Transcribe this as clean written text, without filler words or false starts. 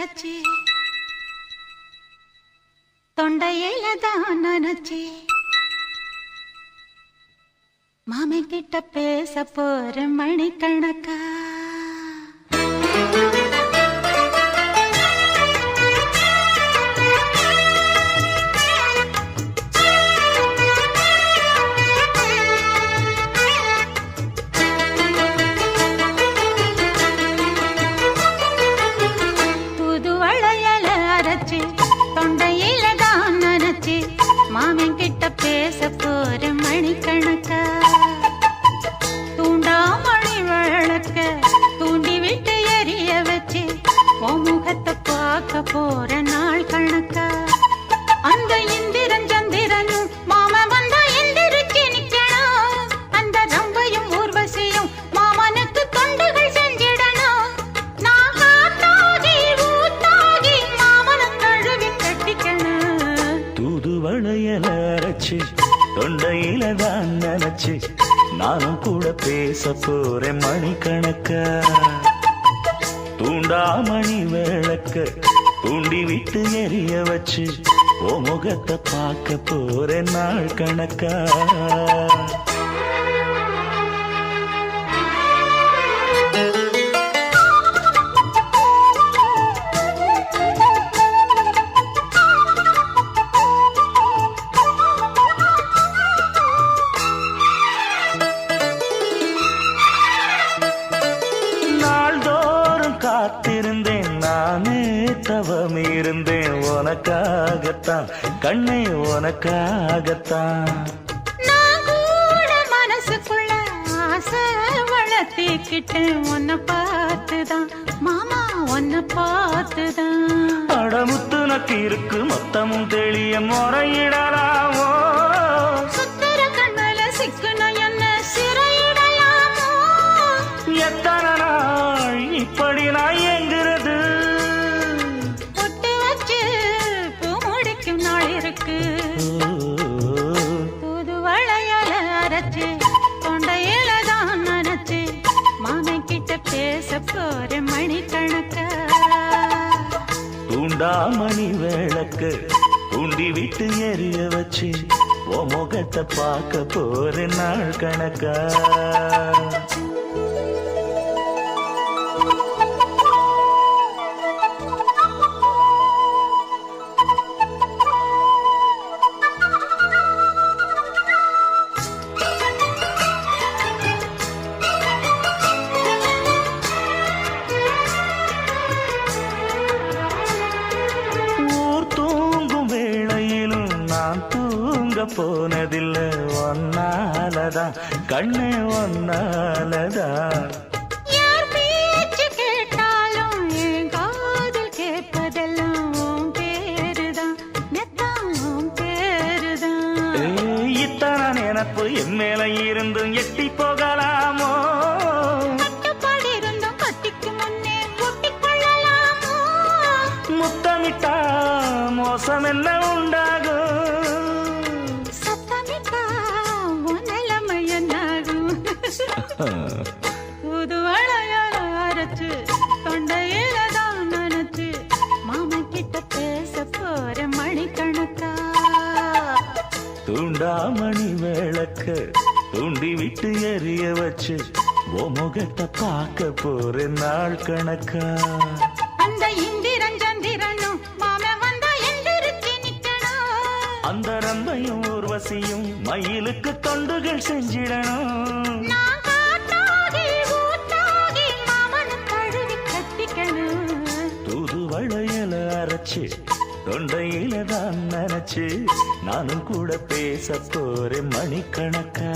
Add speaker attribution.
Speaker 1: அரைச்சி தொண்டையில தான் நினைச்சி மாமி கிட்ட பேச போற மணிக்கணக்கா தூதுவளையல அரைச்சி தொண்டையில தான் நினைச்சி மாமி கிட்ட பேச போற மணிக்கணக்கா தூண்டாமணி விளக்க தூண்டி விட்டு எரிய வச்சு முகத்தை பார்க்க போற நாள் கணக்கா அந்த இந்திரன் சந்திரனும் மாம வந்தா எந்திரிச்சு நிக்கணும் அந்த ரம்பையும் ஊர்வசியும் மாமனுக்கு தொண்டுகள் செஞ்சிடணும் நான் காத்தாகி ஊத்தாகி மாமனை கழுவி கட்டிக்கணும்
Speaker 2: தூதுவளையல அரைச்சி தொண்டையில தான் நினைச்சு நானும் கூட பேச போறேன் மணிக்கணக்கா தூண்டாமணி விளக்க தூண்டி விட்டு எரிய வச்சு ஓ முகத்தை பார்க்க போறேன் நாள் கணக்கா காத்திருந்தேன் நானே தவம் இருந்தேன் உனக்காகத்தான் கண்ணே உனக்காகத்தான்
Speaker 1: நான் கூட மனசுக்குள்ள ஆசை வளர்த்திக்கிட்டேன் உன்னை பார்த்துதான் மாமா உன்னை பார்த்துதான்
Speaker 2: அடமுத்து நக்கு இருக்கு மொத்தமும் தெளிய முறையிடலாமோ
Speaker 1: சுத்தர கண்மல சிக்குன என்ன சிறையிடலாமோ
Speaker 2: எத்தனை நாள் இப்படி நான் எங்கிறது
Speaker 1: பொட்டு வச்சு பூ முடிக்கும் நாள் இருக்கு தூதுவளையல அரைச்சு தொண்டையில தான் நினைச்சு மாமன் கிட்ட பேச போற மணிக்கணக்கா
Speaker 2: தூண்டாமணி விளக்கு தூண்டி விட்டு எரிய வச்சு ஓ முகத்தை பார்க்க போற நாள் கணக்கா போனதில்ல ஒன்னாலதான் கண்ணே ஒன்னாலதான்
Speaker 1: யார் பேச்சு கேட்டாலும் என் காதில் கேட்பதெல்லாம் உன் பேருதான் நெத்தான் உன் பேருதான்
Speaker 2: இத்தனை நினப்பு என் மேல இருந்தும் எட்டி போகலாமோ
Speaker 1: கட்டுப்பாடு இருந்தும் கட்டிக்கு முன்னே கூட்டிக் கொள்ளலாமோ
Speaker 2: முத்தமிட்டா மோசம் என்ன உண்டாகும்
Speaker 1: தூதுவளையல அரைச்சு தொண்டையில தான் நினைச்சு மாமன் கிட்ட பேச போற மணிக்கணக்கா
Speaker 2: தூண்டாமணி விளக்க தூண்டி விட்டு எரிய வச்சு ஓ முகத்தை பார்க்க போற நாள் கணக்கா
Speaker 1: அந்த இந்திரன் சந்திரனும் மாமன் வந்தா எந்திரிச்சு நிக்கணும்
Speaker 2: அந்த ரம்பையும் ஊர்வசியும் மயிலுக்கு தொண்டுகள் செஞ்சிடணும் தூதுவளையல அரைச்சு தொண்டையில தான் நினைச்சு நானும் கூட பேச போறேன் மணிக்கணக்கா